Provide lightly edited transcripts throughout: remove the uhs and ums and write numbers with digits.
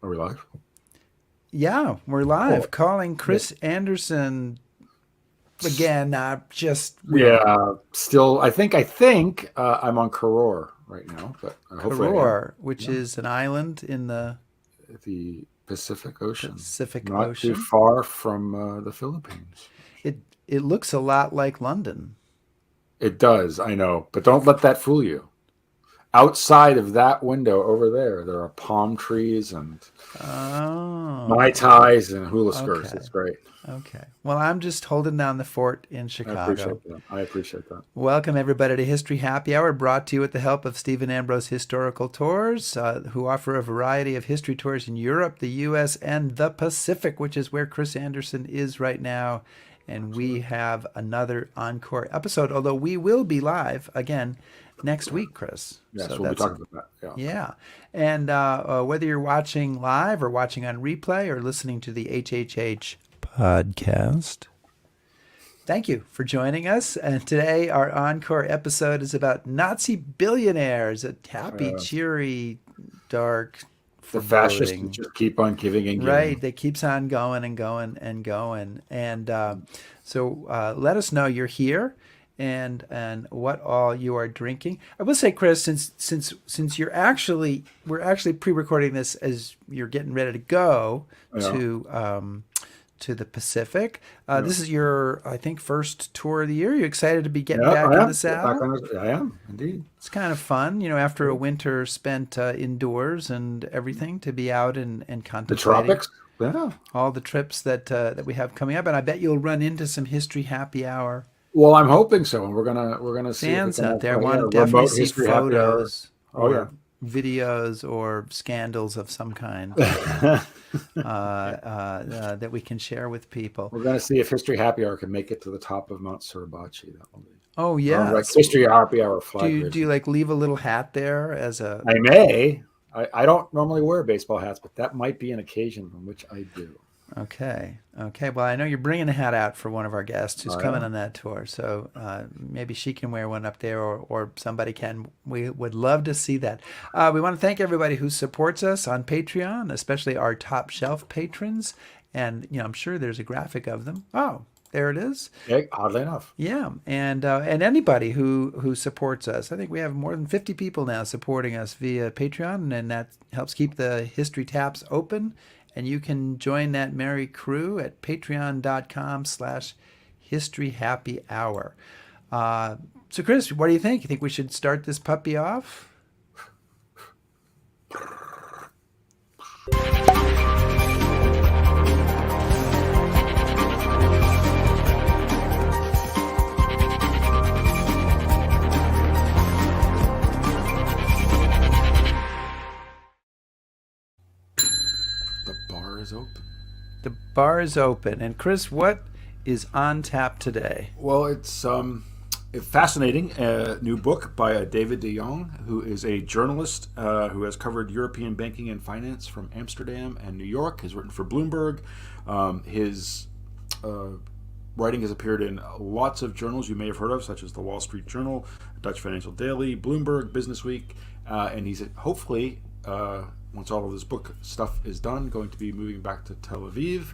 Are we live? Yeah, we're live Oh, calling yeah. Chris Anderson again. Just we're Yeah, still, I think I'm on Karor right now, but hopefully I am. Karor, which Yeah, is an island in the the Pacific Ocean, Pacific not too Ocean. far from the Philippines. It looks a lot like London. It does, I know, but don't let that fool you. Outside of that window over there, there are palm trees and mai Oh, tais and hula skirts. okay, It's great. okay. Well, I'm just holding down the fort in I appreciate Chicago. that. I appreciate that. Welcome, everybody, to History Happy Hour, brought to you with the help of Stephen Ambrose Historical Tours, who offer a variety of history tours in Europe, the U.S., and the Pacific, which is where Chris Anderson is right now. And we Absolutely. have another encore episode, although we will be live again next week, Chris. So Yes, we'll be that's talking about that. Yeah. yeah. And whether you're watching live or watching on replay or listening to the HHH podcast, thank you for joining us. And today, our encore episode is about Nazi billionaires, a happy, Uh, cheery, dark, the fascists foreboding. just keep on giving and giving. Right, that keeps on going and going and going. And so let us know you're here and what all you are drinking. I will say, Chris, since we're actually pre-recording this as you're getting ready to go Yeah, to to the Pacific. yeah, This is your, I think, first tour of the year. You excited to be getting yeah. back I in the am. Get back saddle? on this. I am indeed. It's kind of fun, after a Yeah. winter spent indoors and everything, to be out and The contemplating tropics. Yeah. all the trips that we have coming up. And I bet you'll run into some History Happy Hour Well, I'm hoping so, and we're gonna see if we fans can out have there. I want yeah, to definitely remote see history happy hour. photos Oh yeah. or videos or scandals of some kind that we can share with people. We're gonna see if history happy hour can make it to the top of Mount Suribachi. That will be. Oh Or like yes. history happy hour Do flag you raising. like leave a little hat there as a I may. I don't normally wear baseball hats, but that might be an occasion on which I do. Okay. Okay. Well, I know you're bringing a hat out for one of our guests who's I coming am. on that tour. So maybe she can wear one up there or somebody can. We would love to see that. We want to thank everybody who supports us on Patreon, especially our top shelf patrons. And, I'm sure there's a graphic of them. Oh, there it is. Okay, oddly enough. Yeah, and anybody who supports us. I think we have more than 50 people now supporting us via Patreon, and that helps keep the history taps open. And you can join that merry crew at patreon.com/historyhappyhour. So, Chris, what do you think? You think we should start this puppy off? The bar is open. The bar is open. And, Chris, what is on tap today? Well, it's a fascinating new book by David De Jong, who is a journalist who has covered European banking and finance from Amsterdam and New York. Has written for Bloomberg. His writing has appeared in lots of journals you may have heard of, such as the Wall Street Journal, Dutch Financial Daily, Bloomberg, Business Week, and he's hopefully, once all of this book stuff is done, going to be moving back to Tel Aviv,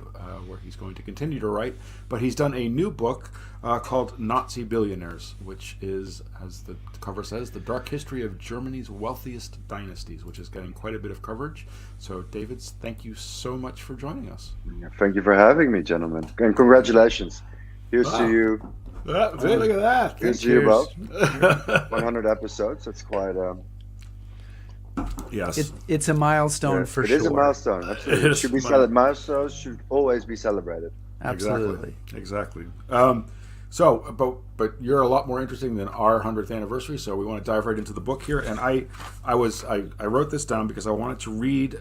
where he's going to continue to write. But he's done a new book called Nazi Billionaires, which is, as the cover says, the dark history of Germany's wealthiest dynasties, which is getting quite a bit of coverage. So, David, thank you so much for joining us. Thank you for having me, gentlemen, and congratulations. Here's to Wow. you. Look at that. Here's to you Cheers. both. 100 episodes. That's quite. Yes. It's a milestone for It sure. is a milestone. Absolutely. It is Should be milestones should always be celebrated. Absolutely. Exactly. But you're a lot more interesting than our 100th anniversary, so we want to dive right into the book here. And I wrote this down because I wanted to read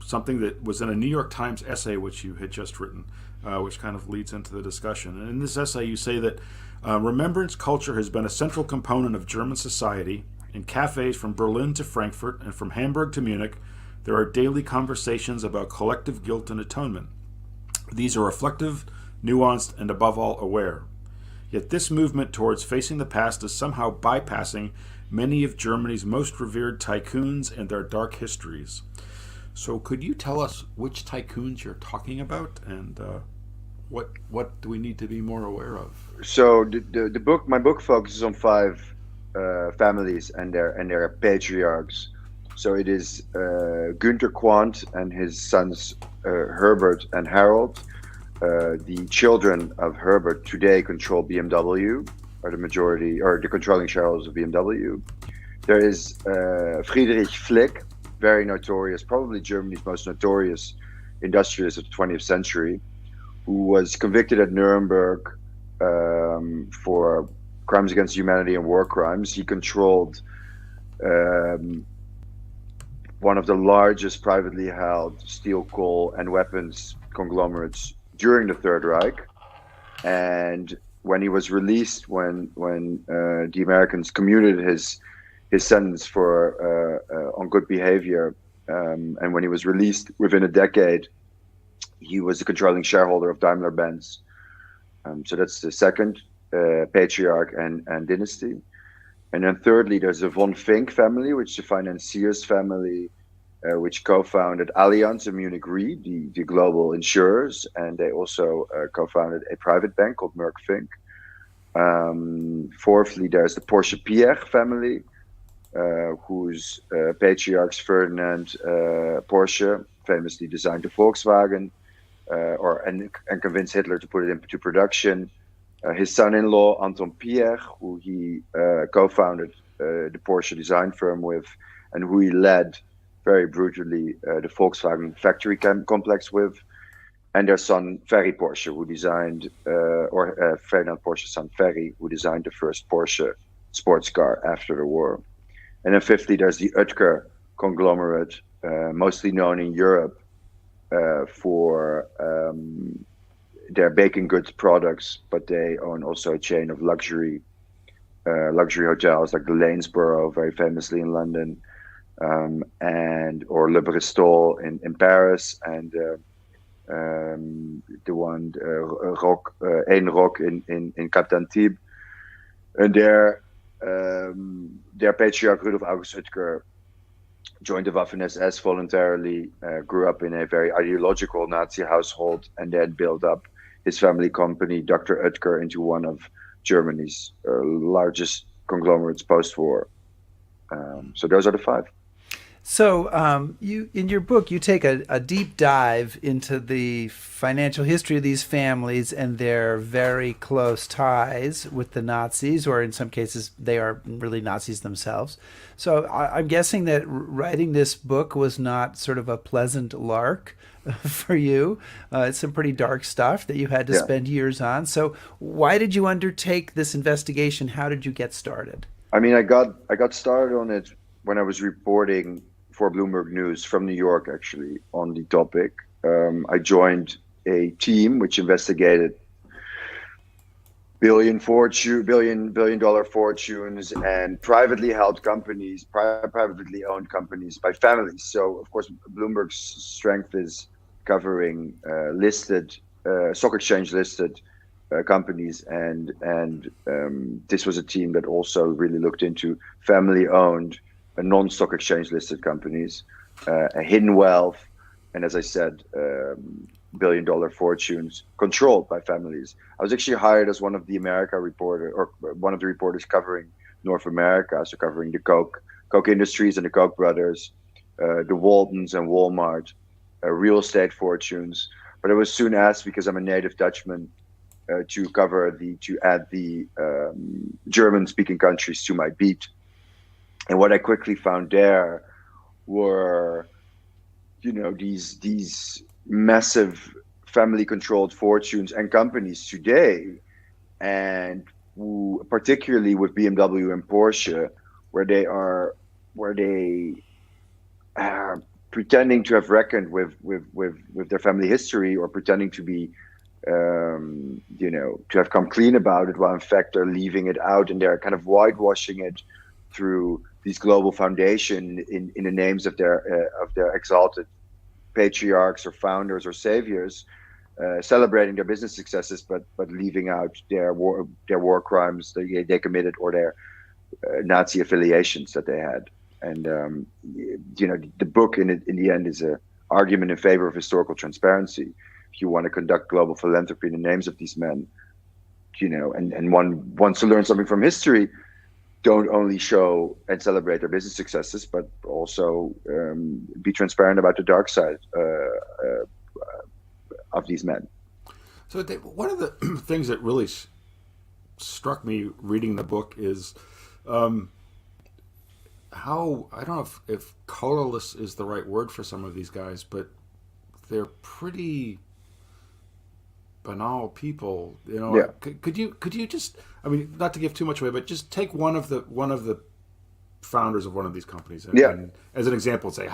something that was in a New York Times essay which you had just written, which kind of leads into the discussion. And in this essay, you say that remembrance culture has been a central component of German society. In cafes from Berlin to Frankfurt and from Hamburg to Munich, there are daily conversations about collective guilt and atonement. These are reflective, nuanced, and above all aware. Yet this movement towards facing the past is somehow bypassing many of Germany's most revered tycoons and their dark histories. So could you tell us which tycoons you're talking about, and what do we need to be more aware of? So the book, my book focuses on five families and their patriarchs. So it is Günther Quandt and his sons Herbert and Harold. The children of Herbert today control BMW, are the majority or the controlling shareholders of BMW. There is Friedrich Flick, very notorious, probably Germany's most notorious industrialist of the 20th century, who was convicted at Nuremberg for crimes against humanity and war crimes. He controlled one of the largest privately held steel, coal, and weapons conglomerates during the Third Reich. And when he was released, when the Americans commuted his sentence for on good behavior, and when he was released within a decade, he was the controlling shareholder of Daimler-Benz. So that's the second patriarch and dynasty. And then thirdly, there's the von Fink family, which is the financiers family, which co-founded Allianz and Munich Re, the global insurers. And they also co-founded a private bank called Merck Fink. Fourthly, there's the Porsche Pierre family, whose patriarchs Ferdinand Porsche famously designed the Volkswagen, and convinced Hitler to put it into production. His son-in-law Anton Pierre, who he co-founded the Porsche design firm with, and who he led very brutally the Volkswagen factory complex with, and their son Ferry Porsche, who designed, Ferdinand Porsche's son Ferry, who designed the first Porsche sports car after the war. And then fifthly, there's the Oetker conglomerate, mostly known in Europe for their baking goods products, but they own also a chain of luxury hotels like the Lanesborough, very famously in London, or Le Bristol in Paris, and the one Een Rock in Cap d'Antibes. And their patriarch Rudolf August Oetker joined the Waffen-SS voluntarily, grew up in a very ideological Nazi household, and then built up his family company, Dr. Oetker, into one of Germany's largest conglomerates post-war. So those are the five. So you, in your book, you take a deep dive into the financial history of these families and their very close ties with the Nazis, or in some cases, they are really Nazis themselves. So I'm guessing that writing this book was not sort of a pleasant lark for you. It's some pretty dark stuff that you had to spend years on. So why did you undertake this investigation? How did you get started? I mean, I got started on it when I was reporting for Bloomberg News from New York, actually, on the topic. I joined a team which investigated billion dollar fortunes and privately held companies, privately owned companies by families. So, of course, Bloomberg's strength is covering listed, stock exchange listed companies, and this was a team that also really looked into family owned non-stock exchange listed companies, a hidden wealth, and as I said, billion dollar fortunes controlled by families. I was actually hired as one of the reporters covering North America, so covering the Coke Industries and the Koch brothers, the Waltons and Walmart, real estate fortunes. But I was soon asked, because I'm a native Dutchman, to add the German-speaking countries to my beat. And what I quickly found there were, these massive family-controlled fortunes and companies today, and particularly with BMW and Porsche, where they are pretending to have reckoned with their family history, or pretending to be, to have come clean about it, while in fact they're leaving it out, and they're kind of whitewashing it through these global foundation in the names of their exalted patriarchs or founders or saviors, celebrating their business successes, but leaving out their war crimes they committed, or their Nazi affiliations that they had. And the book in the end is a argument in favor of historical transparency. If you want to conduct global philanthropy in the names of these men, and one wants to learn something from history, don't only show and celebrate their business successes, but also be transparent about the dark side of these men. So one of the things that really struck me reading the book is how, I don't know if colorless is the right word for some of these guys, but they're pretty banal people. Yeah. Could you just, I mean, not to give too much away, but just take one of the founders of one of these companies and as an example, say,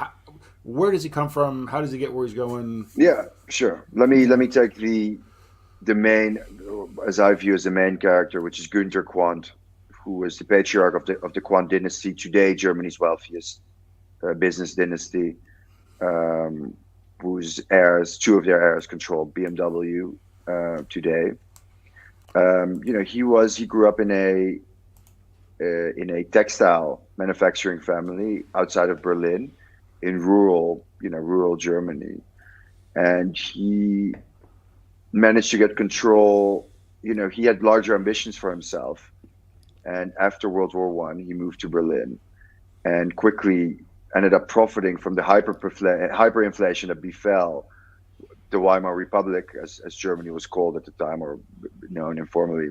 where does he come from? How does he get where he's going? Yeah, sure. Let me take the main, as I view as the main character, which is Günter Quandt, who was the patriarch of the Quandt dynasty, today Germany's wealthiest business dynasty, whose two of their heirs control BMW today. He grew up in a textile manufacturing family outside of Berlin, in rural Germany, and he managed to get control. He had larger ambitions for himself. And after World War I, he moved to Berlin and quickly ended up profiting from the hyperinflation that befell the Weimar Republic, as Germany was called at the time, or known informally.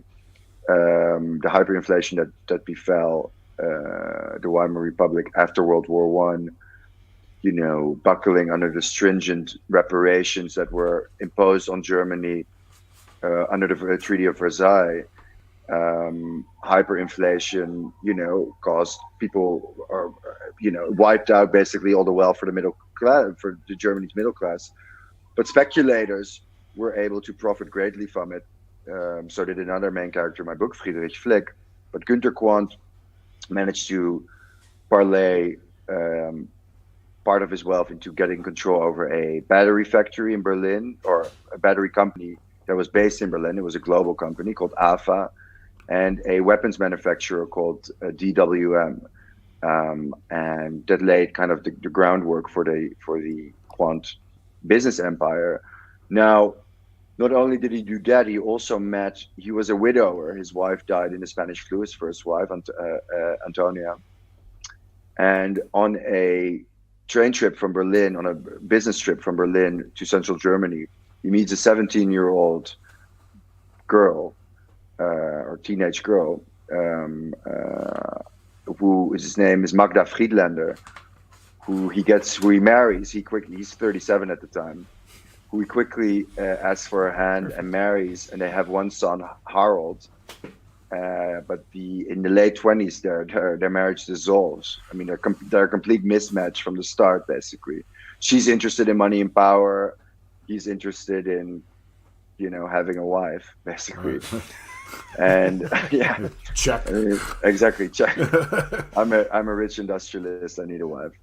The hyperinflation that befell the Weimar Republic after World War I, buckling under the stringent reparations that were imposed on Germany under the Treaty of Versailles. Hyperinflation, caused people, wiped out basically all the wealth for the middle class, for the Germany's middle class. But speculators were able to profit greatly from it. So did another main character in my book, Friedrich Flick. But Günter Quandt managed to parlay part of his wealth into getting control over a battery factory in Berlin, or a battery company that was based in Berlin. It was a global company called AFA, and a weapons manufacturer called DWM, and that laid kind of the groundwork for the Quandt business empire. Now, not only did he do that, he was a widower. His wife died in the Spanish flu, his first wife, Antonia. And on a train trip from Berlin, on a business trip from Berlin to central Germany, he meets a 17-year-old girl, or teenage girl, his name is Magda Friedlander, who he marries. He's 37 at the time, who he quickly asks for her hand and marries, and they have one son, Harold. But in the late 20s, their marriage dissolves. I mean, they're a complete mismatch from the start, basically. She's interested in money and power. He's interested in, having a wife, basically. And yeah, check. Exactly, check. I'm a rich industrialist. I need a wife.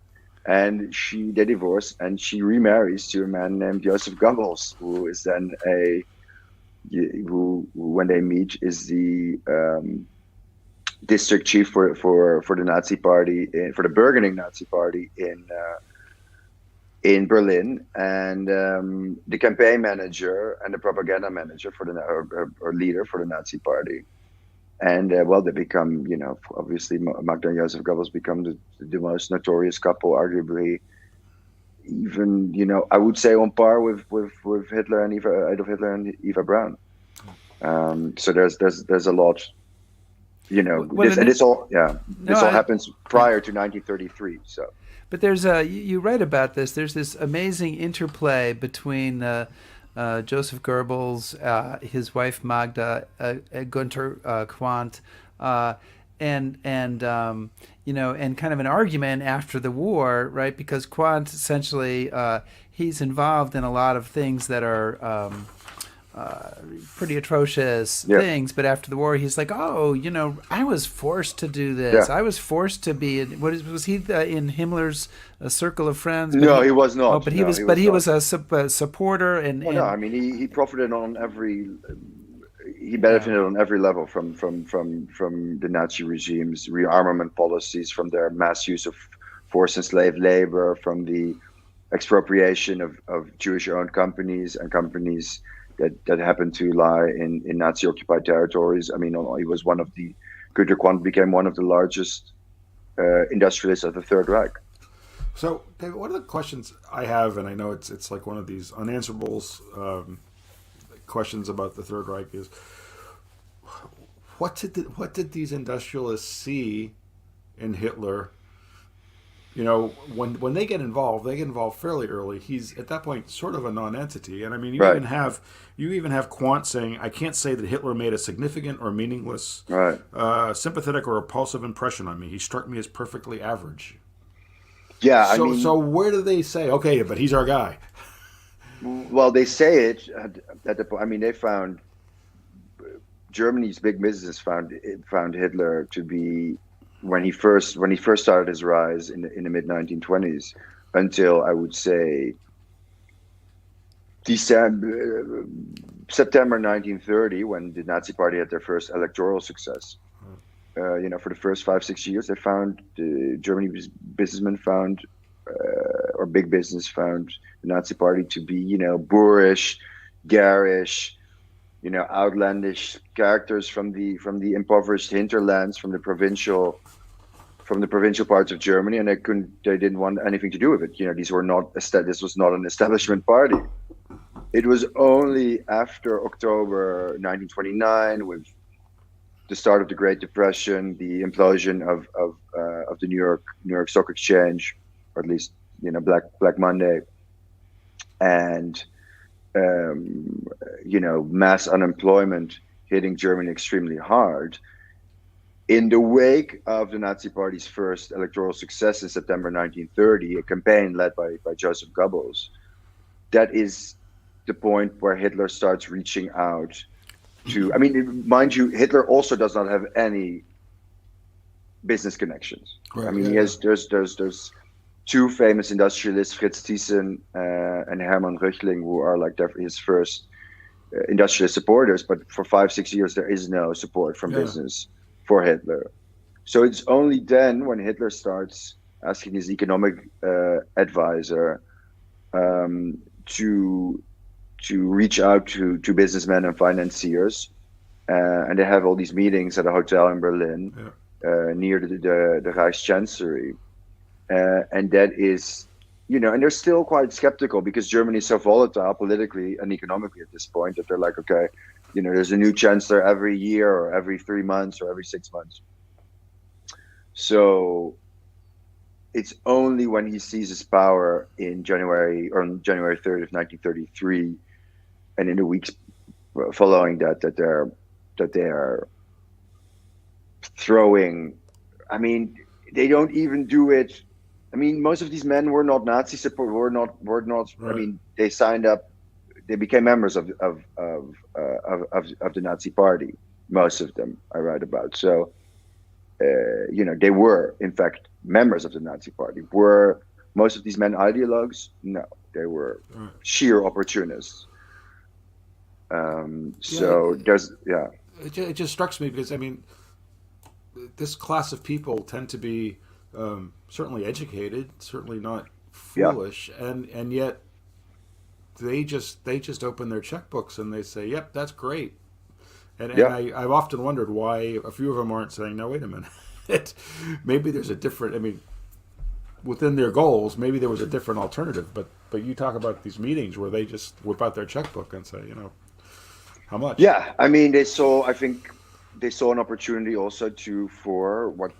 And they divorce, and she remarries to a man named Joseph Goebbels, who is then who when they meet is the district chief for the Nazi party, for the burgeoning Nazi party in Berlin, and the campaign manager and the propaganda manager or leader for the Nazi party. And they become, obviously Magda and Joseph Goebbels become the most notorious couple, arguably, even, I would say on par with Hitler and Adolf Hitler and Eva Braun. So there's a lot, this all happens prior to 1933. So, but there's you write about this. There's this amazing interplay between Joseph Goebbels, his wife Magda, Günter Quandt, and kind of an argument after the war, right? Because Quandt essentially he's involved in a lot of things that are pretty atrocious things, but after the war he's like, I was forced to do this. I was forced to be was he in Himmler's circle of friends? No, he was not. But he was a supporter, and I mean, he profited on he benefited on every level from the Nazi regime's rearmament policies, from their mass use of forced enslaved labor, from the expropriation of Jewish-owned companies and companies that happened to lie in Nazi-occupied territories. I mean, he was one of the Güter Quandt became one of the largest industrialists of the Third Reich. So, David, one of the questions I have, and I know it's like one of these unanswerables questions about the Third Reich, is what did these industrialists see in Hitler? You know, when they get involved fairly early. He's at that point sort of a non-entity, and I mean, you Right. even have Quandt saying, "I can't say that Hitler made a significant or meaningless, Right. sympathetic or repulsive impression on me. He struck me as perfectly average." Yeah, I So, mean, so where do they say, "Okay, but he's our guy"? well, they say it at the point. I mean, they found Germany's big business found Hitler to be, when he first started his rise in the mid 1920s, until I would say September 1930, when the Nazi Party had their first electoral success. For the first 5-6 years, they found Germany's businessmen found, or big business found, the Nazi Party to be, boorish, garish, outlandish characters from the impoverished hinterlands, from the provincial parts of Germany, and they didn't want anything to do with it. This was not an establishment party. It was only after October 1929, with the start of the Great Depression, the implosion of the New York Stock Exchange, or at least Black Monday, and mass unemployment hitting Germany extremely hard. In the wake of the Nazi Party's first electoral success in September 1930, a campaign led by Joseph Goebbels, that is the point where Hitler starts reaching out to, I mean, mind you, Hitler also does not have any business connections. Right, I mean, yeah, there's two famous industrialists, Fritz Thyssen and Hermann Röchling, who are like his first industrialist supporters. But for 5-6 years, there is no support from business for Hitler. So it's only then when Hitler starts asking his economic advisor to reach out to businessmen and financiers, and they have all these meetings at a hotel in Berlin near the Reichschancellery. And that is, and they're still quite skeptical, because Germany is so volatile politically and economically at this point, that they're like, okay, there's a new chancellor every year, or every 3 months, or every 6 months. So it's only when he seizes power on January 3rd of 1933, and in the weeks following that they are throwing. I mean, they don't even do it. I mean, most of these men were not Nazi support. Were not. Right. I mean, they signed up. They became members of the Nazi Party. Most of them, I write about. So, they were in fact members of the Nazi Party. Were most of these men ideologues? No, they were sheer opportunists. It just strikes me, because I mean, this class of people tend to be certainly educated, certainly not foolish, and yet they just open their checkbooks and they say, "Yep, that's great." And I've often wondered why a few of them aren't saying, "No, wait a minute, maybe there's a different." I mean, within their goals, maybe there was a different alternative. But you talk about these meetings where they just whip out their checkbook and say, how much? Yeah, I mean, I think they saw an opportunity also for what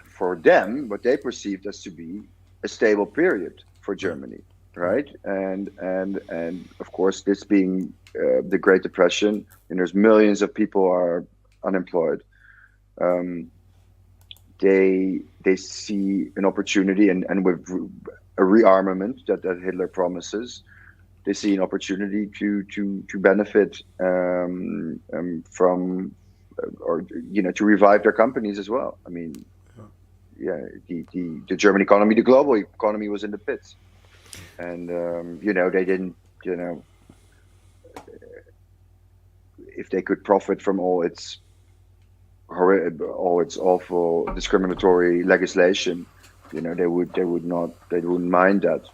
they perceived as to be a stable period for Germany, right? And of course, this being the Great Depression, and there's millions of people are unemployed. They see an opportunity, and with a rearmament that Hitler promises, they see an opportunity to benefit from, or to revive their companies as well. I mean, the German economy, the global economy, was in the pits, and they didn't, if they could profit from all its awful discriminatory legislation, They wouldn't mind that,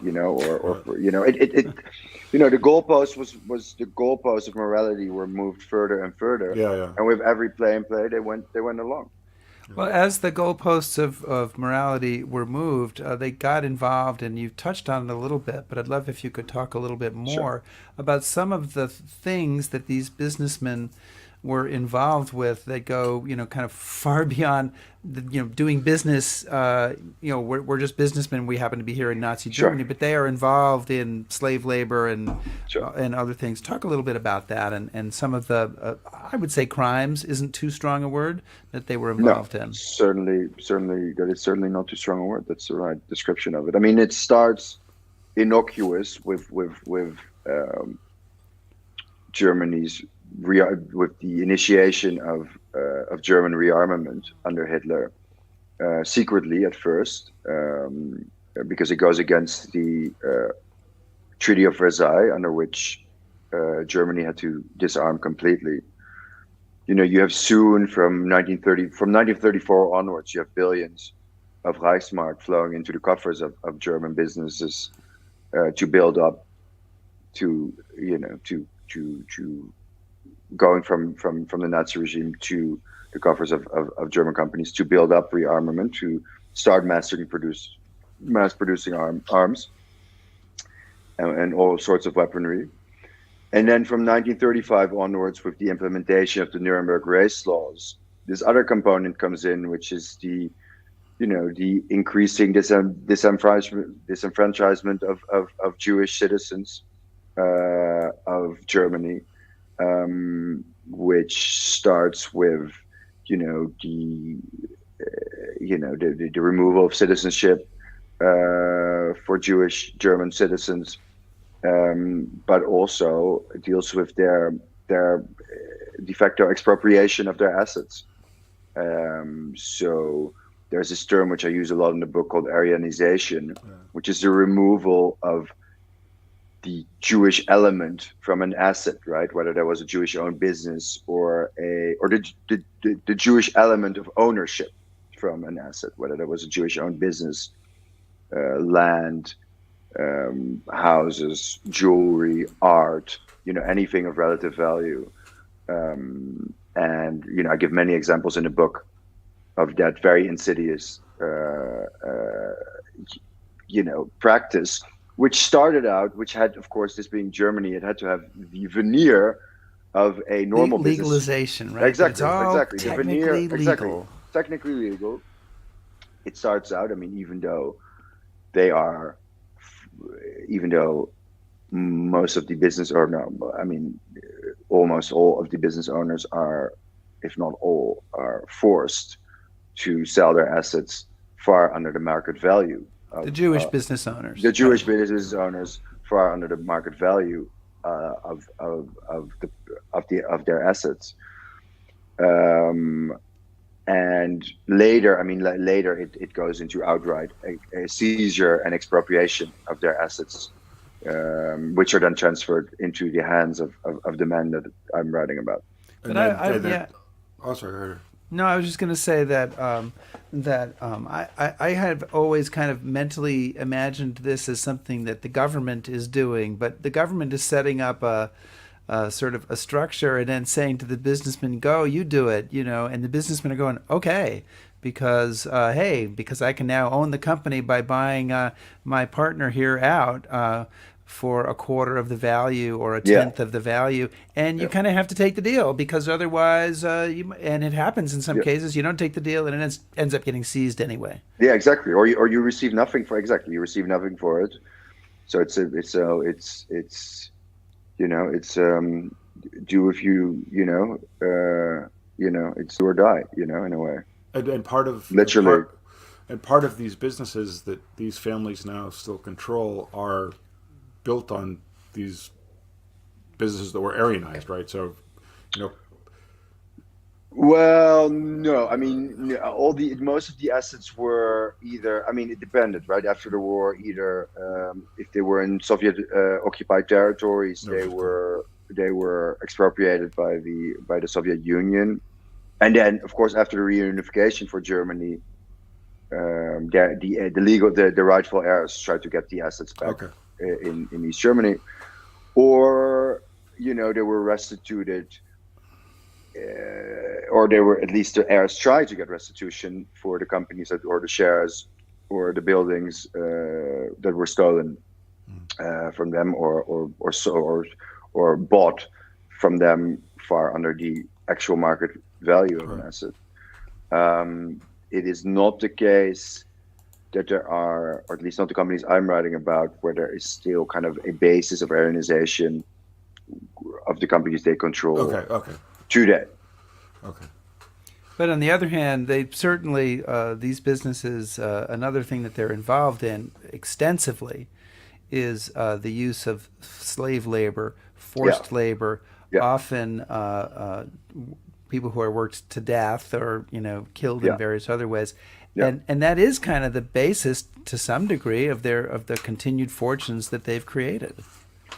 the goalpost was the goalpost of morality were moved further and further. Yeah. And with every play and play, they went along. Well, as the goalposts of morality were moved, they got involved, and you've touched on it a little bit, but I'd love if you could talk a little bit more about some of the things that these businessmen were involved with that go, kind of far beyond, doing business. We're just businessmen. We happen to be here in Nazi Germany, but they are involved in slave labor and other things. Talk a little bit about that and some of the, I would say, crimes isn't too strong a word that they were involved in. Certainly, that is certainly not too strong a word. That's the right description of it. I mean, it starts innocuous with Germany's with the initiation of German rearmament under Hitler, secretly at first, because it goes against the Treaty of Versailles, under which Germany had to disarm completely. You have soon from 1934 onwards, you have billions of Reichsmark flowing into the coffers of German businesses to build up to going from the Nazi regime to the coffers of German companies to build up rearmament, to start mass producing arms and all sorts of weaponry. And then from 1935 onwards, with the implementation of the Nuremberg race laws, this other component comes in, which is the increasing disenfranchisement of Jewish citizens of Germany, which starts with the removal of citizenship for Jewish German citizens, but also deals with their de facto expropriation of their assets. So there's this term which I use a lot in the book called Aryanization, which is the removal of the Jewish element from an asset, right? Whether there was a Jewish-owned business or the Jewish element of ownership from an asset, whether there was a Jewish-owned business, land, houses, jewelry, art, anything of relative value. And I give many examples in the book of that very insidious, practice, which had, of course, this being Germany, it had to have the veneer of a normal legalization, business. Right? Exactly. Technically The veneer, legal. exactly. Technically legal. It starts out, even though most of the business, almost all of the business owners are, if not all, are forced to sell their assets far under the market value. The Jewish business owners. The Jewish business owners far under the market value of their assets. And later, it goes into outright a seizure and expropriation of their assets, which are then transferred into the hands of the men that I'm writing about. But Oh, sorry. No, I was just going to say that I have always kind of mentally imagined this as something that the government is doing, but the government is setting up a sort of a structure and then saying to the businessmen, "Go, you do it," and the businessmen are going, "Okay," because because I can now own the company by buying my partner here out for a quarter of the value or a tenth of the value, and you kind of have to take the deal, because otherwise, and it happens in some cases, you don't take the deal and it ends up getting seized anyway. Yeah, exactly. Or you receive nothing for you receive nothing for it. So it's do if it's do or die, in a way. And part of literally, part of these businesses that these families now still control are built on these businesses that were Aryanized, right? So, Well, no. Most of the assets were either. It depended, right? After the war, either if they were in Soviet occupied territories, they were expropriated by the Soviet Union, and then, of course, after the reunification for Germany, the rightful heirs tried to get the assets back Okay. in East Germany, or they were restituted, or they were, at least the heirs tried to get restitution for the companies or the shares or the buildings that were stolen from them, or bought from them far under the actual market value of an asset. It is not the case that there are, or at least not the companies I'm writing about, where there is still kind of a basis of Aryanization of the companies they control today. Okay. But on the other hand, they certainly, these businesses, another thing that they're involved in extensively is the use of slave labor, forced labor, often people who are worked to death or killed in various other ways. And that is kind of the basis to some degree of the continued fortunes that they've created.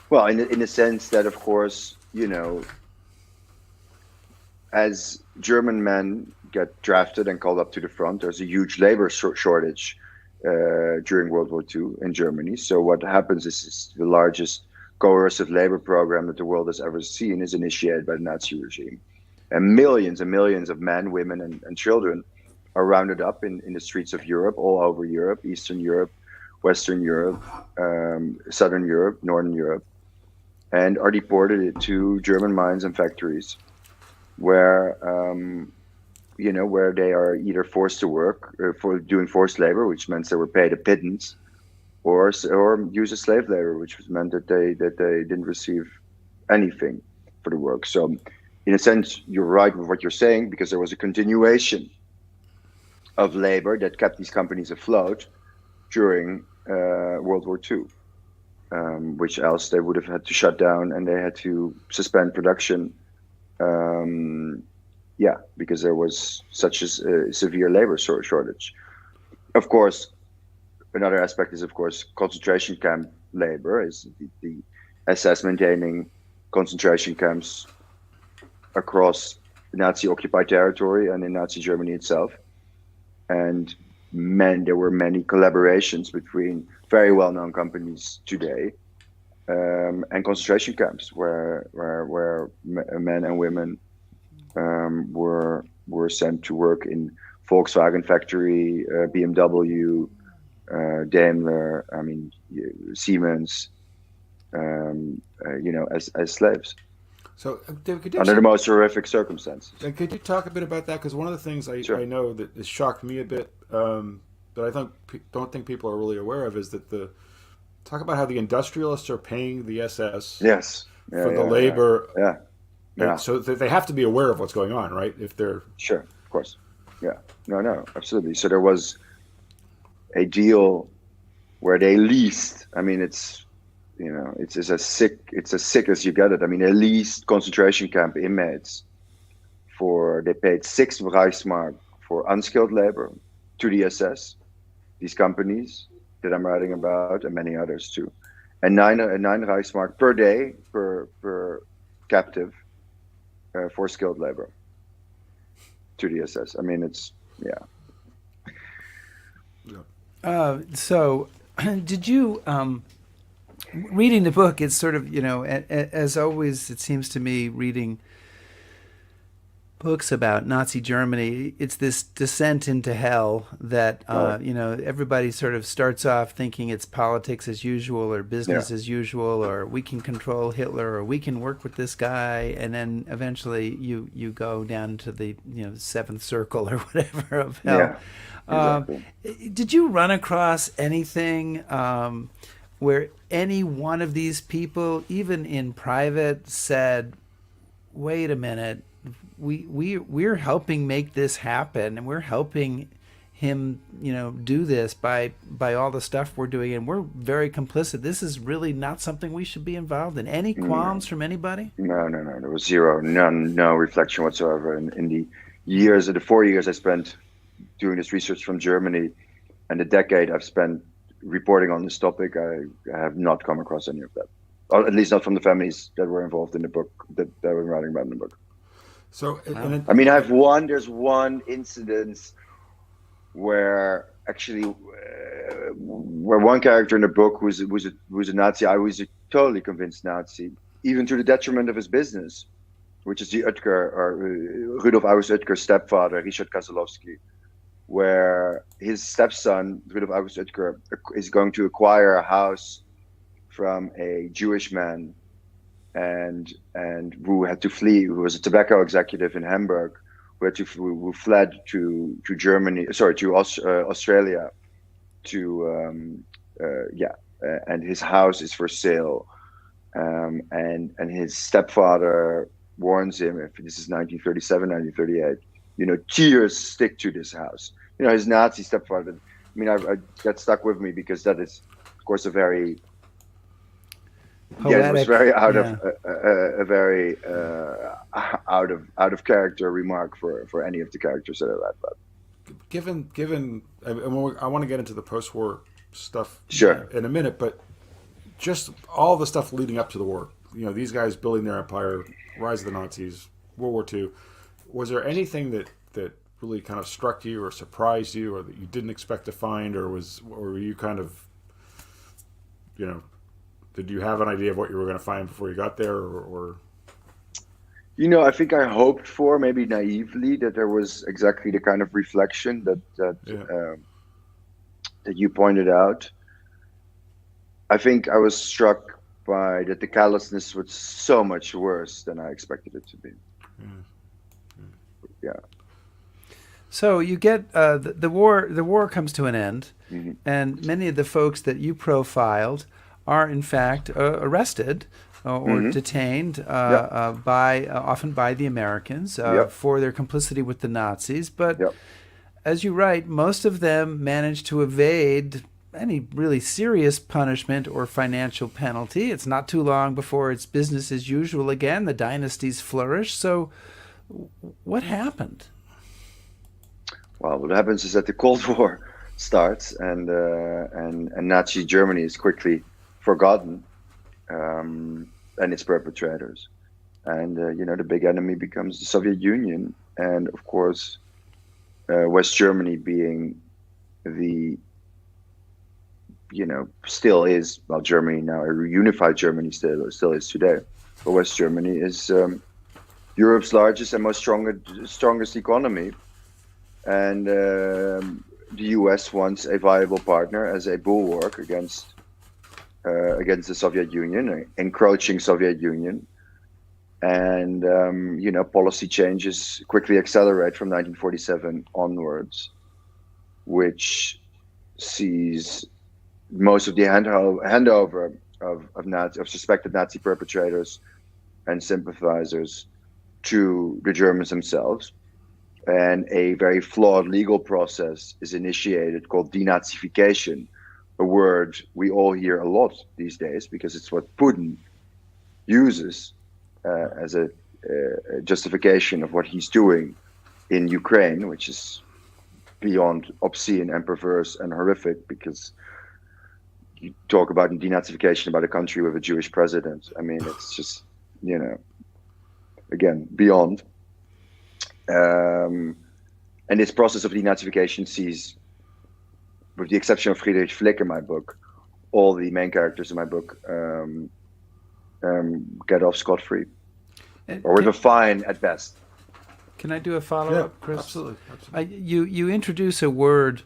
Well, in the sense that, of course, as German men get drafted and called up to the front, there's a huge labor shortage during World War II in Germany. So what happens is the largest coercive labor program that the world has ever seen is initiated by the Nazi regime. And millions of men, women, and children are rounded up in the streets of Europe, all over Europe, Eastern Europe, Western Europe, Southern Europe, Northern Europe, and are deported to German mines and factories where where they are either forced to work for doing forced labor, which meant they were paid a pittance, or use a slave labor, which meant that they didn't receive anything for the work. So, in a sense, you're right with what you're saying, because there was a continuation of labor that kept these companies afloat during World War II, which else they would have had to shut down, and they had to suspend production. Because there was such a severe labor shortage. Of course, another aspect is, of course, concentration camp labor, is the SS maintaining concentration camps across Nazi-occupied territory and in Nazi Germany itself. And there were many collaborations between very well-known companies today and concentration camps where men and women were sent to work in Volkswagen factory, BMW, Daimler, Siemens, as slaves. So, David, could you under the most horrific circumstances. And could you talk a bit about that? Because one of the things I know that has shocked me a bit, that I don't think people are really aware of, is that talk about how the industrialists are paying the SS for the labor. So they have to be aware of what's going on, right? If they're sure, of course, no, absolutely. So there was a deal where they leased. I mean, it's as sick as you get it. I mean, they leased concentration camp inmates they paid 6 Reichsmark for unskilled labor to the SS, these companies that I'm writing about, and many others too, and 9 Reichsmark per day per captive. For skilled labor to the SS. I mean, it's So, did you reading the book? It's sort of as always. It seems to me, reading books about Nazi Germany, it's this descent into hell that everybody sort of starts off thinking it's politics as usual or business as usual, or we can control Hitler, or we can work with this guy, and then eventually you go down to the seventh circle or whatever of hell. Exactly. Did you run across anything where any one of these people, even in private, said, "Wait a minute, we're helping make this happen, and we're helping him, do this by all the stuff we're doing, and we're very complicit. This is really not something we should be involved in." Any qualms from anybody? No. There was no reflection whatsoever. In the 4 years I spent doing this research from Germany, and the decade I've spent reporting on this topic, I have not come across any of that. Or at least not from the families that were involved in the book that I was writing about in the book. So, there's one incident where actually, where one character in the book who's a Nazi, I was a totally convinced Nazi, even to the detriment of his business, which is the Oetker, or Rudolf August Oetker's stepfather, Richard Kazelowski, where his stepson, Rudolf August Oetker, is going to acquire a house from a Jewish man, and who had to flee, who was a tobacco executive in Hamburg, who fled to Germany, to Australia, and his house is for sale, and his stepfather warns him, if this is 1937, 1938, tears stick to this house. His Nazi stepfather. I mean, I that stuck with me because that is, of course, a very poetic, it was very out of character remark for any of the characters that I read. But Given, I want to get into the post-war stuff sure in a minute, but just all the stuff leading up to the war. These guys building their empire, rise of the Nazis, World War II. Was there anything that really kind of struck you or surprised you, or that you didn't expect to find, or were you kind of, did you have an idea of what you were going to find before you got there, or? I think I hoped for, maybe naively, that there was exactly the kind of reflection that you pointed out. I think I was struck by that the callousness was so much worse than I expected it to be. Yeah. So you get the war. The war comes to an end, Mm-hmm. and many of the folks that you profiled are in fact arrested or detained often by the Americans for their complicity with the Nazis. But as you write, most of them managed to evade any really serious punishment or financial penalty. It's not too long before it's business as usual again. The dynasties flourish. So what happened? Well, what happens is that the Cold War starts, and Nazi Germany is quickly forgotten, and its perpetrators, and the big enemy becomes the Soviet Union, and of course, West Germany being the still is, well, Germany now, a reunified Germany still is today, but West Germany is Europe's largest and most strongest economy. And the U.S. wants a viable partner as a bulwark against the Soviet Union, encroaching Soviet Union, and policy changes quickly accelerate from 1947 onwards, which sees most of the handover of suspected Nazi perpetrators and sympathizers to the Germans themselves. And a very flawed legal process is initiated called denazification, a word we all hear a lot these days because it's what Putin uses as a justification of what he's doing in Ukraine, which is beyond obscene and perverse and horrific, because you talk about denazification about a country with a Jewish president. I mean, it's just, again, beyond. And this process of denazification sees, with the exception of Friedrich Flick in my book, all the main characters in my book get off scot-free, or with a fine at best. Can I do a follow-up, Chris? Absolutely. You introduce a word,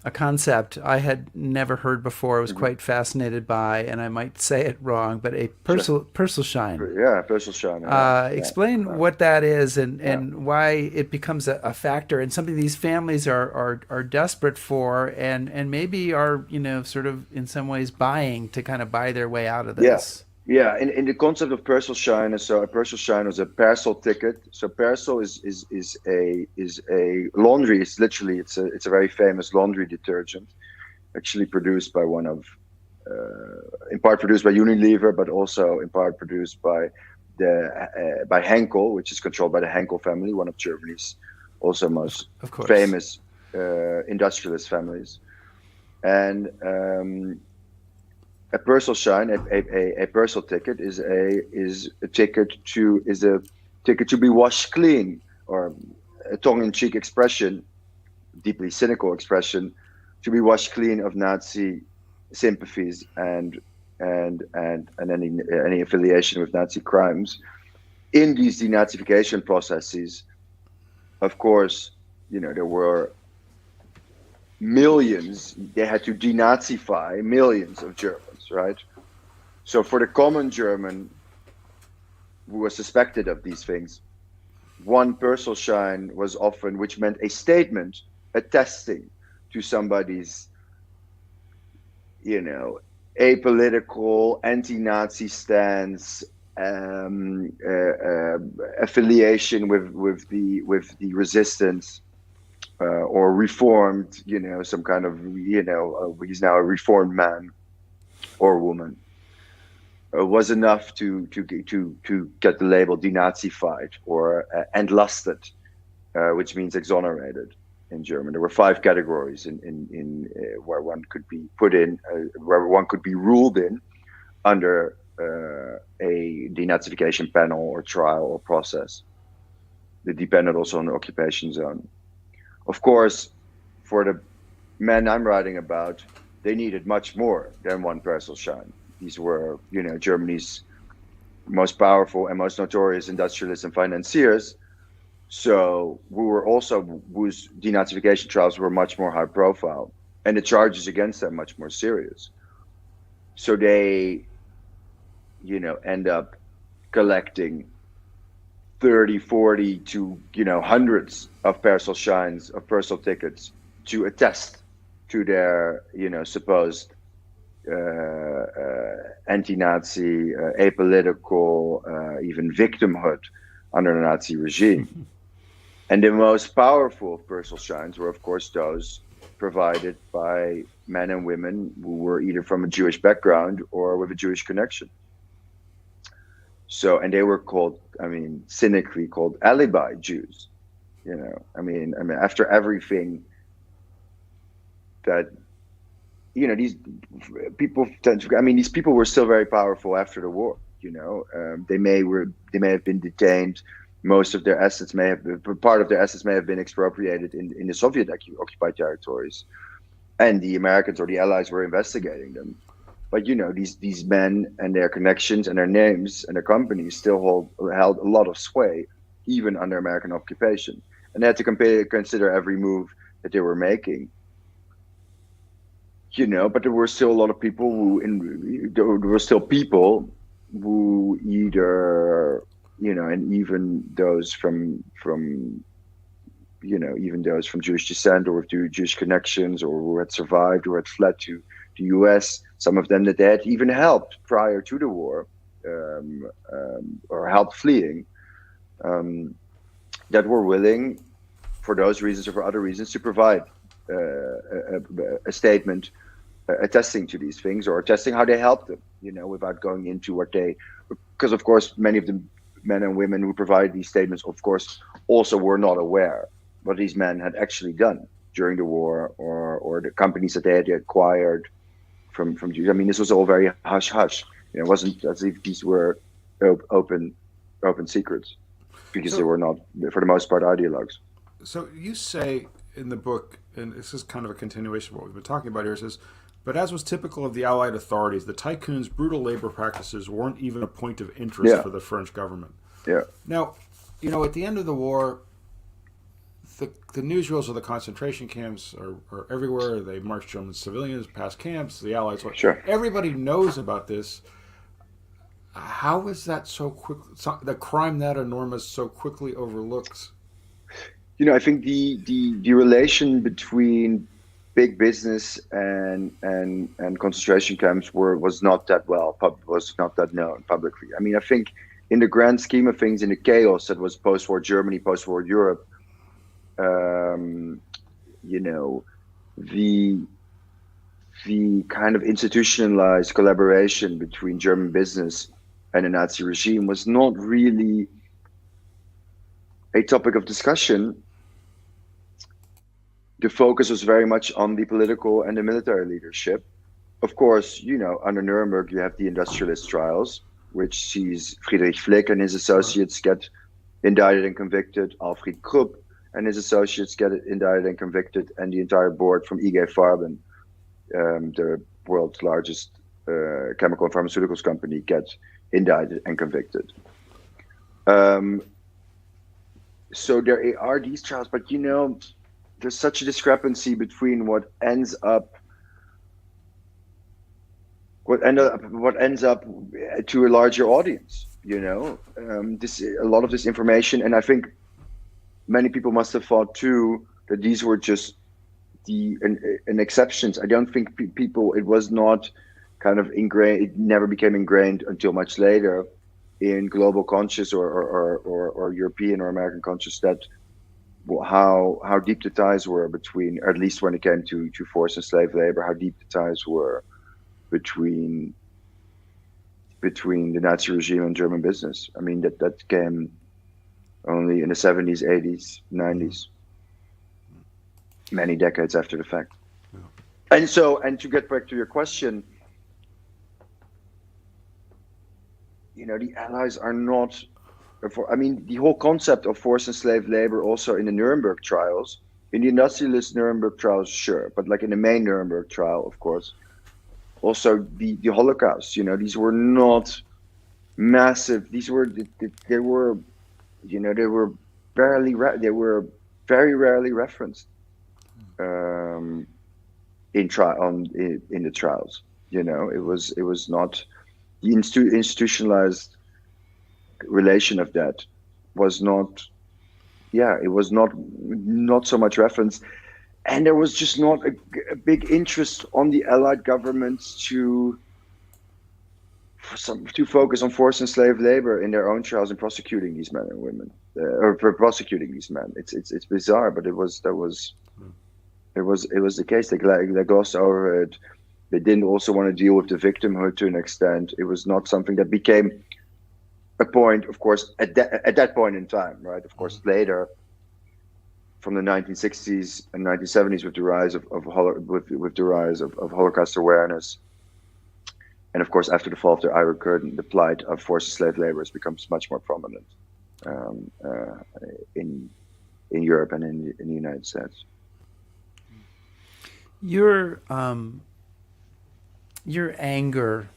a concept I had never heard before. I was quite fascinated by, and I might say it wrong, but a Perselschein. Yeah, Perselschein. Explain what that is and why it becomes a factor, and something these families are desperate for, and maybe are sort of in some ways buying to kind of buy their way out of this. Yeah, in the concept of Perselschein, so a Perselschein was a parcel ticket. So parcel is a laundry. It's literally it's a very famous laundry detergent, actually produced by in part produced by Unilever, but also in part produced by by Henkel, which is controlled by the Henkel family, one of Germany's also most famous industrialist families, and. A Perselschein, a parcel ticket, is a ticket to be washed clean, or a tongue-in-cheek expression, deeply cynical expression, to be washed clean of Nazi sympathies and any affiliation with Nazi crimes. In these denazification processes, of course, there were millions. They had to denazify millions of Germans, right? So for the common German who was suspected of these things, one Perselschein was often, which meant a statement attesting to somebody's, apolitical, anti-Nazi stance, affiliation with the resistance, or reformed, some kind of, he's now a reformed man or woman. Was enough to get the label denazified or entlastet, which means exonerated in German. There were 5 categories in where one could be put in, where one could be ruled in under a denazification panel or trial or process. It depended also on the occupation zone. Of course, for the men I'm writing about, they needed much more than one Perselschein. These were, Germany's most powerful and most notorious industrialists and financiers. So whose denazification trials were much more high profile, and the charges against them much more serious. So they, end up collecting 30, 40 to, hundreds of Perselscheins, of Persel tickets to attest to their, supposed anti-Nazi, apolitical, even victimhood under the Nazi regime. And the most powerful Perselscheins were, of course, those provided by men and women who were either from a Jewish background or with a Jewish connection. So, and they were called, cynically called alibi Jews. After everything that, these people tend to, these people were still very powerful after the war. They may have been detained. Most of their assets part of their assets may have been expropriated in the Soviet occupied territories, and the Americans or the Allies were investigating them. But these men and their connections and their names and their companies still held a lot of sway, even under American occupation, and they had to consider every move that they were making. But there were still a lot of people who either, and even those from Jewish descent or with Jewish connections, or who had survived or had fled to the U.S. Some of them that they had even helped prior to the war, or helped fleeing, that were willing, for those reasons or for other reasons, to provide a statement attesting to these things, or attesting how they helped them, without going into what they, because of course many of the men and women who provided these statements, of course, also were not aware what these men had actually done during the war, or the companies that they had acquired from Jews. This was all very hush hush. It wasn't as if these were open secrets, because they were not, for the most part, ideologues. So you say in the book, and this is kind of a continuation of what we've been talking about here, it says, but as was typical of the Allied authorities, the tycoons' brutal labor practices weren't even a point of interest for the French government. Yeah. Now, at the end of the war, the newsreels of the concentration camps are everywhere. They march German civilians past camps. The Allies, everybody knows about this. How is that so quick? The crime that enormous so quickly overlooked? I think the relation between big business and concentration camps was not that known publicly. I think in the grand scheme of things, in the chaos that was post-war Germany, post-war Europe, the kind of institutionalized collaboration between German business and the Nazi regime was not really a topic of discussion. The focus was very much on the political and the military leadership. Of course, under Nuremberg, you have the industrialist trials, which sees Friedrich Flick and his associates get indicted and convicted, Alfred Krupp and his associates get indicted and convicted, and the entire board from IG Farben, the world's largest chemical and pharmaceuticals company, gets indicted and convicted. So there are these trials, but there's such a discrepancy between what ends up to a larger audience. A lot of this information, and I think many people must have thought too that these were just an exceptions. I don't think it was not kind of ingrained. It never became ingrained until much later in global conscious or European or American conscious that how deep the ties were between, or at least when it came to forced and slave labor, how deep the ties were between the Nazi regime and German business. I mean, that came only in the 70s, 80s, 90s, many decades after the fact. Yeah. And to get back to your question, the Allies are not, the whole concept of forced and slave labor also in the Nuremberg trials, in the industrialist Nuremberg trials, sure, but like in the main Nuremberg trial, of course, also the Holocaust, these were not massive. They were very rarely referenced in the trials. It was not the institutionalized relation of that was not. Yeah, it was not so much referenced. And there was just not a big interest on the Allied governments to focus on forced and slave labor in their own trials and prosecuting these men and women, or prosecuting these men. It's bizarre, but it was the case. They glossed over it. They didn't also want to deal with the victimhood to an extent. It was not something that became a point, of course, at that point in time, right? Of course, later, from the 1960s and 1970s, with the rise of Holocaust awareness, and of course after the fall of the Iron Curtain, the plight of forced slave labor becomes much more prominent in Europe and in the United States. Your anger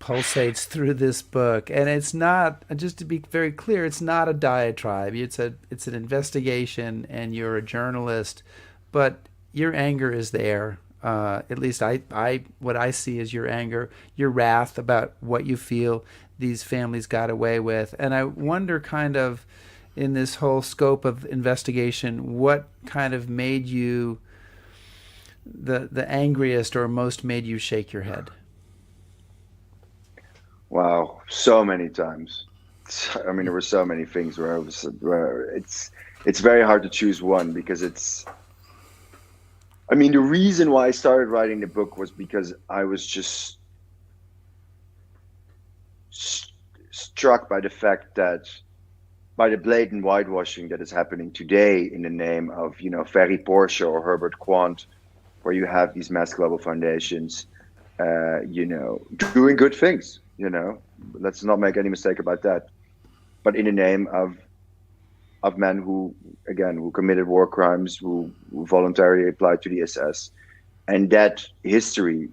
pulsates through this book, and it's not, just to be very clear, it's not a diatribe. It's an investigation, and you're a journalist, but your anger is there. At least what I see is your anger, your wrath about what you feel these families got away with. And I wonder, kind of, in this whole scope of investigation, what kind of made you the angriest, or most made you shake your head? Wow, so many times. I mean, there were so many things where it's very hard to choose one, because the reason why I started writing the book was because I was just struck by the fact that, by the blatant whitewashing that is happening today in the name of, Ferry Porsche or Herbert Quandt, where you have these mass global foundations, doing good things. Let's not make any mistake about that. But in the name of men who committed war crimes, who voluntarily applied to the SS, and that history,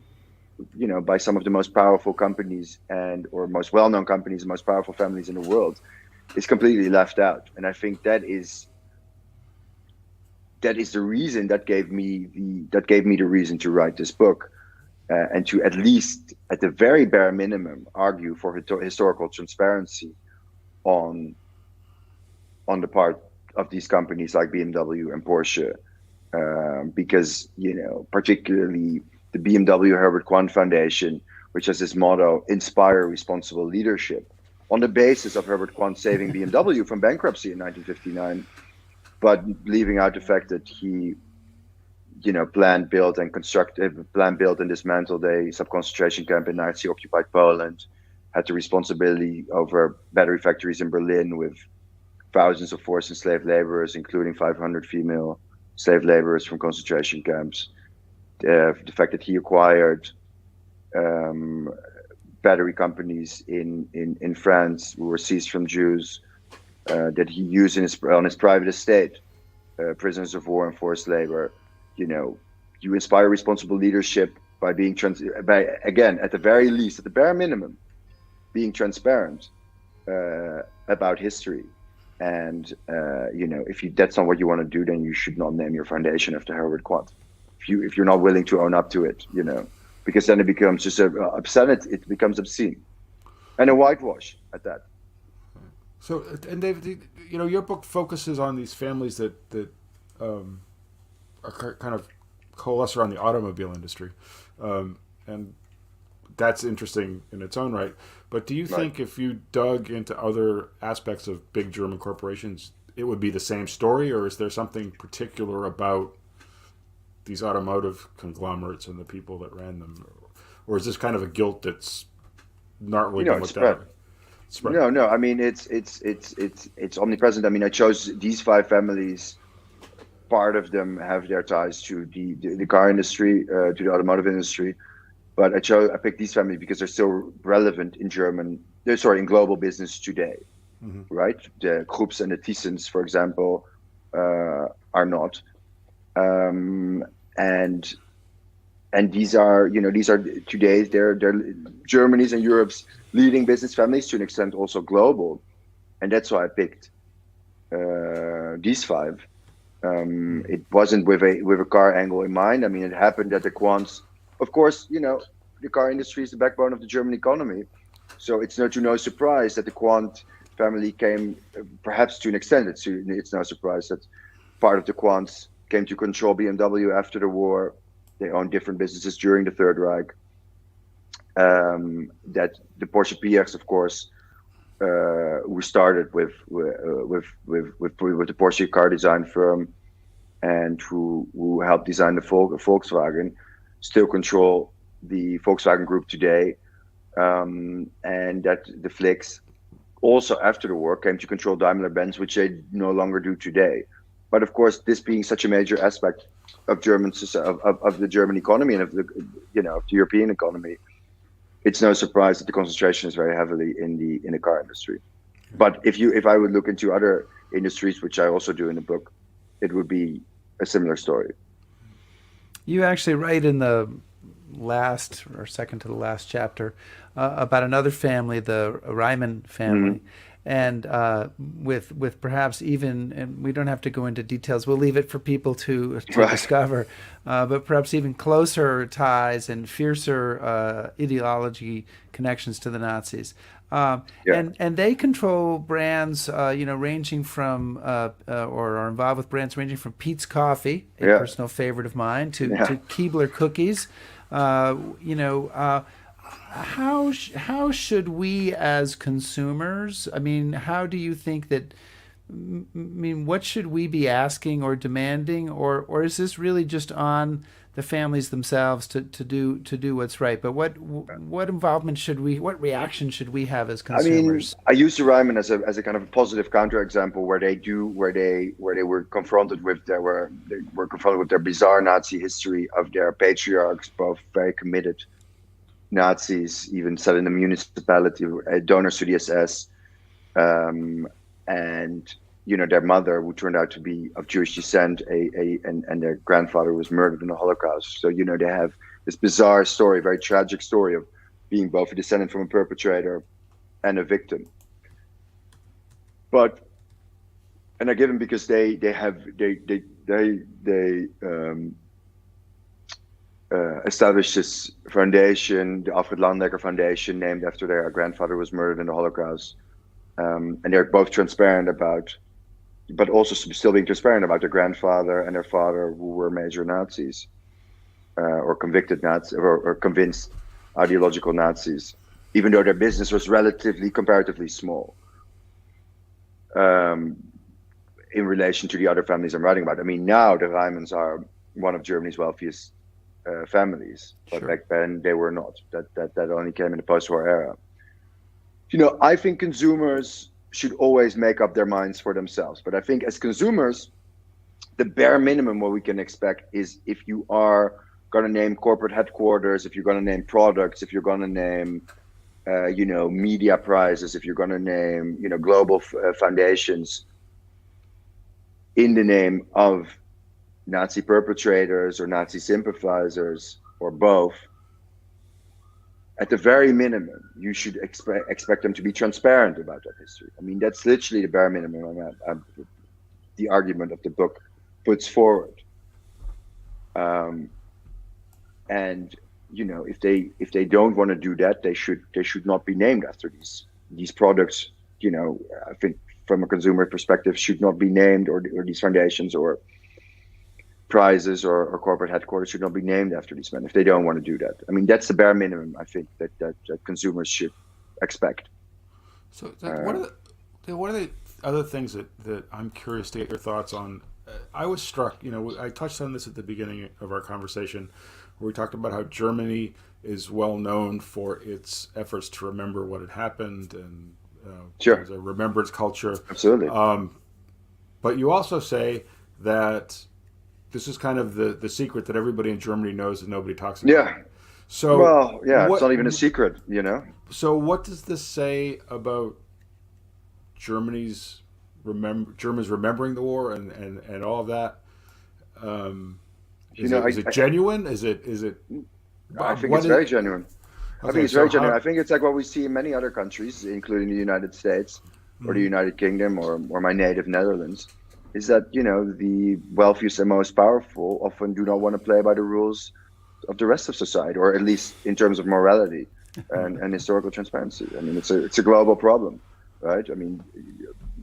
by some of the most powerful companies or most well-known companies, most powerful families in the world, is completely left out. And I think that is the reason that gave me the reason to write this book. And to, at least at the very bare minimum, argue for historical transparency on the part of these companies like BMW and Porsche, because particularly the BMW Herbert Quandt Foundation, which has this motto, "Inspire responsible leadership," on the basis of Herbert Quandt saving BMW from bankruptcy in 1959, but leaving out the fact that he planned, built, and dismantled a sub-concentration camp in Nazi-occupied Poland, had the responsibility over battery factories in Berlin with thousands of forced and slave laborers, including 500 female slave laborers from concentration camps. The fact that he acquired battery companies in France who were seized from Jews, that he used on his private estate, prisoners of war and forced labor. You inspire responsible leadership by being again, at the very least, at the bare minimum, being transparent about history. And if that's not what you want to do, then you should not name your foundation after Herbert Quandt. If you're not willing to own up to it, because then it becomes just obscenity. It becomes obscene, and a whitewash at that. So, and David, your book focuses on these families that are kind of coalesce around the automobile industry, and that's interesting in its own right. But do you think if you dug into other aspects of big German corporations, it would be the same story, or is there something particular about these automotive conglomerates and the people that ran them, or is this kind of a guilt that's not really been looked at? No. I mean, it's omnipresent. I mean, I chose these 5 families. Part of them have their ties to the car industry, to the automotive industry. But I picked these families because they're still relevant in global business today, right? The Krups and the Thysens, for example, are not, and these are today they're Germany's and Europe's leading business families, to an extent also global, and that's why I picked these 5. It wasn't with a car angle in mind. I mean, it happened that the Quandts. Of course, the car industry is the backbone of the German economy. So it's no surprise that the Quandt family came, perhaps to an extent, it's no surprise that part of the Quandts came to control BMW after the war. They owned different businesses during the Third Reich. That the Porsche PX, of course, who started with the Porsche car design firm, and who helped design the Volkswagen, still control the Volkswagen Group today, and that the Flicks also after the war came to control Daimler-Benz, which they no longer do today. But of course, this being such a major aspect of of the German economy and of the European economy, it's no surprise that the concentration is very heavily in the car industry. But if I would look into other industries, which I also do in the book, it would be a similar story. You actually write in the last or second to the last chapter about another family, the Reimann family, and with perhaps even, and we don't have to go into details, we'll leave it for people to discover, but perhaps even closer ties and fiercer ideology connections to the Nazis. And they control brands, ranging from, or are involved with brands ranging from Peet's Coffee, a personal favorite of mine, to Keebler Cookies. How should we as consumers, how do you think that, what should we be asking or demanding, or is this really just on the families themselves to do what's right? But what involvement what reaction should we have as consumers? I use the Reimann as a kind of a positive counterexample where they were confronted with their bizarre Nazi history of their patriarchs, both very committed Nazis, even set in the municipality, donors to the SS, and their mother, who turned out to be of Jewish descent, and their grandfather was murdered in the Holocaust. So they have this bizarre story, very tragic story of being both a descendant from a perpetrator and a victim. And I give them because they established this foundation, the Alfred Landecker Foundation, named after their grandfather who was murdered in the Holocaust. And they're both transparent but also still being transparent about their grandfather and their father, who were major Nazis, or convicted Nazis, or convinced ideological Nazis, even though their business was comparatively small, in relation to the other families I'm writing about. Now the Reimanns are one of Germany's wealthiest families, but back then they were not. That only came in the post-war era. I think consumers should always make up their minds for themselves. But I think as consumers, the bare minimum what we can expect is, if you are going to name corporate headquarters, if you're going to name products, if you're going to name media prizes, if you're going to name, global foundations in the name of Nazi perpetrators or Nazi sympathizers or both, at the very minimum, you should expect them to be transparent about that history. I mean, that's literally the bare minimum the argument of the book puts forward. And if they don't want to do that, they should not be named after these products. I think from a consumer perspective, should not be named, or these foundations or prizes or corporate headquarters should not be named after these men if they don't want to do that. I mean, that's the bare minimum I think that consumers should expect. So, what are the other things that I'm curious to get your thoughts on? I was struck, I touched on this at the beginning of our conversation, where we talked about how Germany is well known for its efforts to remember what had happened, and Sure. there's a remembrance culture. Absolutely. But you also say that this is kind of the secret that everybody in Germany knows and nobody talks about. Yeah. So, it's not even a secret, So what does this say about Germans remembering the war and all of that? Is it genuine? Is it? I think it's very genuine. Okay, I think it's very genuine. I think it's like what we see in many other countries, including the United States or the United Kingdom or my native Netherlands, is that, the wealthiest and most powerful often do not want to play by the rules of the rest of society, or at least in terms of morality and historical transparency. I mean, it's a global problem, right? I mean,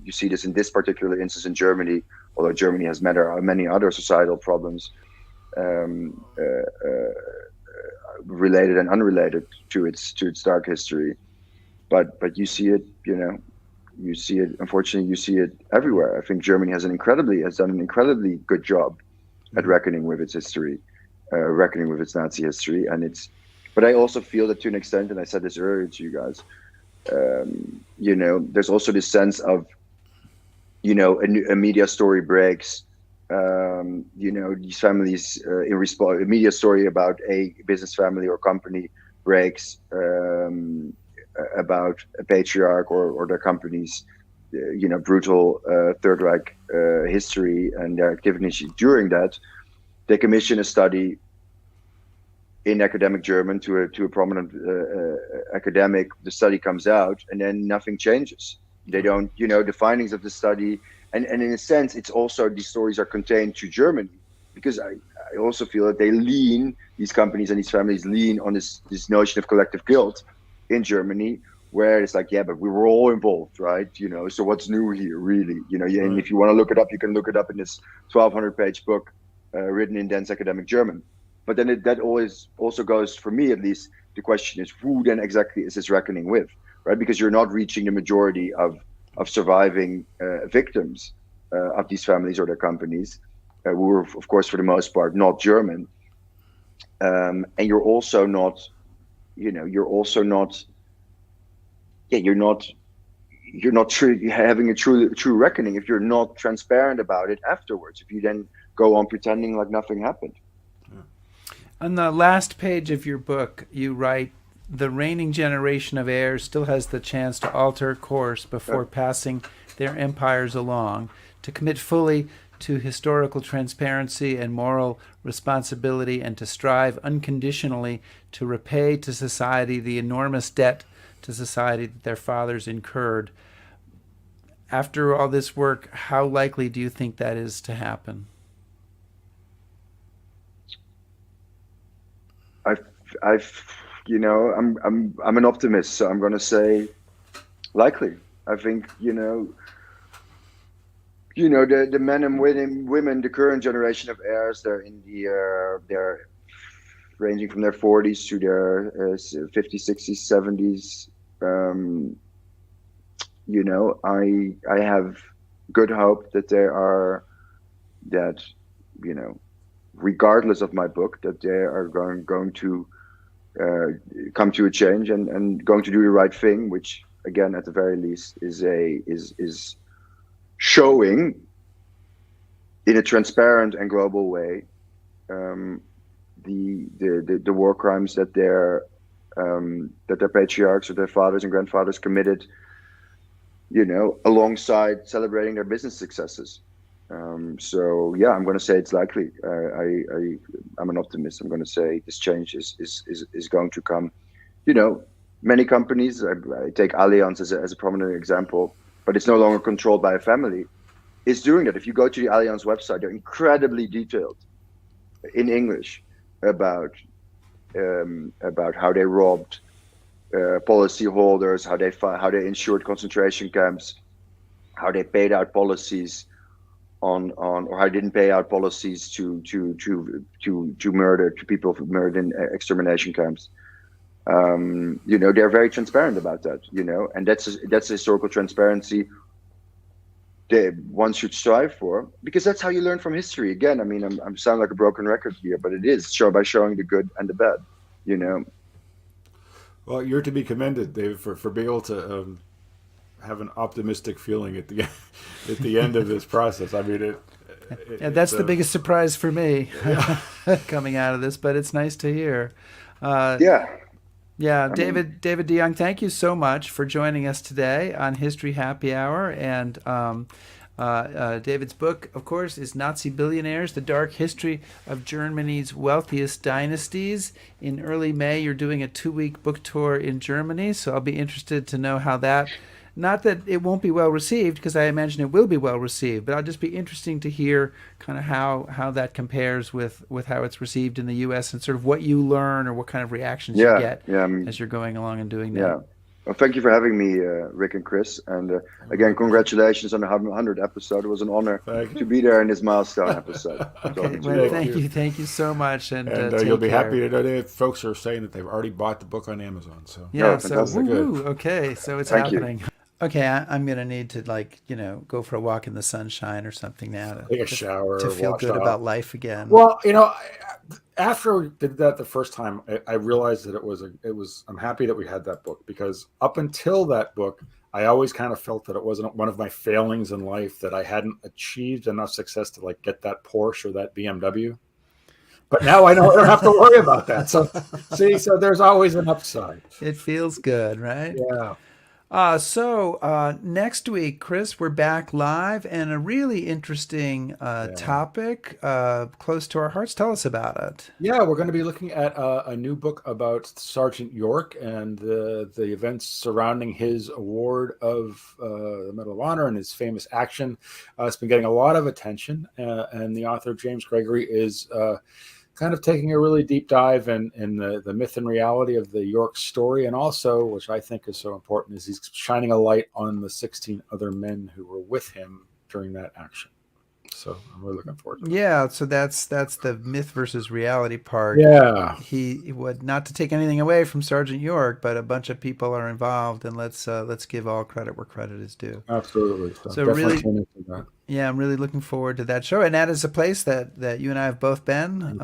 you see this in this particular instance in Germany, although Germany has many other societal problems related and unrelated to its dark history. But you see it, unfortunately, you see it everywhere. I think Germany has done an incredibly good job at reckoning with its history, reckoning with its Nazi history. But I also feel that to an extent, and I said this earlier to you guys, there's also this sense of, a media story breaks, these families in response, a media story about a business family or company breaks about a patriarch or their company's, brutal Third Reich history and their activities during that. They commission a study in academic German to a prominent academic. The study comes out, and then nothing changes. They don't, the findings of the study, and in a sense, it's also, these stories are contained to Germany, because I also feel that these companies and these families lean on this notion of collective guilt in Germany, where it's like, yeah, but we were all involved, right? So what's new here, really? And if you want to look it up, you can look it up in this 1,200-page book written in dense academic German. But then that always also goes, for me at least, the question is, who then exactly is this reckoning with, right? Because you're not reaching the majority of surviving victims of these families or their companies, who were, of course, for the most part, not German. And you're also not, having a true reckoning if you're not transparent about it afterwards, if you then go on pretending like nothing happened. On the last page of your book, you write, the reigning generation of heirs still has the chance to alter course before passing their empires along, to commit fully to historical transparency and moral responsibility, and to strive unconditionally to repay to society the enormous debt to society that their fathers incurred. After all this work, how likely do you think that is to happen? I'm an optimist, so I'm going to say likely. I think, the men and women, the current generation of heirs, they're ranging from their 40s to their 50s, 60s, 70s. I have good hope that regardless of my book, that they are going to come to a change and going to do the right thing, which, again, at the very least, is showing in a transparent and global way the war crimes that they're that their patriarchs or their fathers and grandfathers committed, alongside celebrating their business successes. So yeah, I'm going to say it's likely. I'm an optimist. I'm going to say this change is going to come. Many companies, I take Allianz as a prominent example, but it's no longer controlled by a family, is doing that. If you go to the Allianz website, they're incredibly detailed in English about how they robbed policy holders, how they insured concentration camps, how they paid out policies or how they didn't pay out policies to people murdered in extermination camps. They're very transparent about that, and that's historical transparency that one should strive for, because that's how you learn from history. Again, I mean, I'm sound like a broken record here, but it is by showing the good and the bad, Well, you're to be commended, David, for being able to have an optimistic feeling at the end of this process. I mean, that's the biggest surprise for me coming out of this, but it's nice to hear. Yeah, David De Jong, thank you so much for joining us today on History Happy Hour. And David's book, of course, is Nazi Billionaires, The Dark History of Germany's Wealthiest Dynasties. In early May, you're doing a 2-week book tour in Germany, so I'll be interested to know how that... Not that it won't be well received, because I imagine it will be well received, but I'll just be interesting to hear kind of how that compares with how it's received in the U.S. and sort of what you learn or what kind of reactions you get as you're going along and doing that. Yeah. Well, thank you for having me, Rick and Chris. And again, congratulations on the 100th episode. It was an honor to be there in this milestone episode. Okay, well, thank you so much. And you'll be happy to know that folks are saying that they've already bought the book on Amazon. So yeah, okay, so it's happening. Okay, I'm going to need to go for a walk in the sunshine or something now to take a shower to feel good about life again. Well, after we did that the first time, I realized that I'm happy that we had that book, because up until that book, I always kind of felt that it wasn't one of my failings in life, that I hadn't achieved enough success to get that Porsche or that BMW. But now I know I don't have to worry about that. So so there's always an upside. It feels good, right? Yeah. So next week, Chris, we're back live, and a really interesting topic close to our hearts. Tell us about it. Yeah, we're going to be looking at a new book about Sergeant York and the events surrounding his award of the Medal of Honor and his famous action. It's been getting a lot of attention, and the author, James Gregory, is kind of taking a really deep dive in the myth and reality of the York story. And also, which I think is so important, is he's shining a light on the 16 other men who were with him during that action. So I'm really looking forward to it. Yeah, so that's the myth versus reality part. Yeah. He would, not to take anything away from Sergeant York, but a bunch of people are involved, and let's give all credit where credit is due. Absolutely. So really, yeah, I'm really looking forward to that show. And that is a place that you and I have both been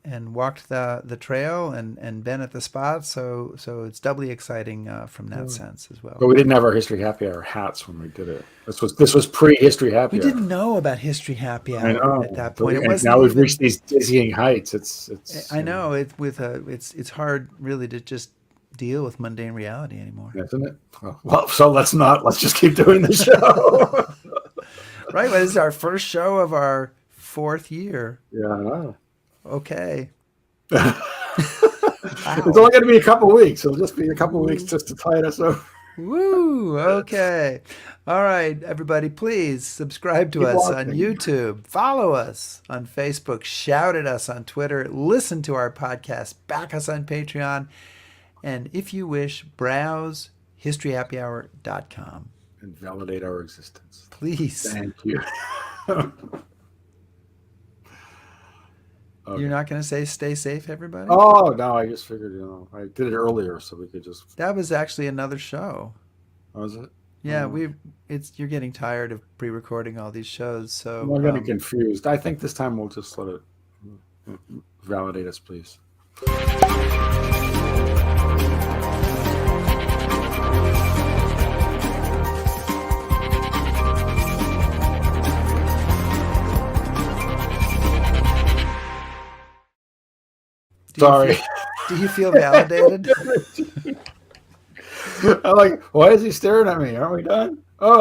and walked the trail and been at the spot. So it's doubly exciting from that sense as well. But we didn't have our History Happy Hour hats when we did it. This was pre-History Happy Hour. We didn't know about History Happy Hour at that point. Now we've reached these dizzying heights. It's I know it's hard really to just deal with mundane reality anymore. Isn't it? Well, so let's just keep doing the show. Right, well, this is our first show of our 4th year. Yeah, I know. Okay. Wow. It's only going to be a couple weeks. It'll just be a couple weeks just to tide us over. Woo! Okay. All right, everybody, please subscribe to us on YouTube. Follow us on Facebook. Shout at us on Twitter. Listen to our podcast. Back us on Patreon. And if you wish, browse historyhappyhour.com. And validate our existence. Please. Thank you. Okay. You're not going to say stay safe, everybody? Oh, no, I just figured, I did it earlier so we could just... That was actually another show. Oh, was it? Yeah, you're getting tired of pre-recording all these shows, so... I'm getting confused. I think this time we'll just let it validate us, please. Sorry. Do you feel validated? I'm like, why is he staring at me? Aren't we done?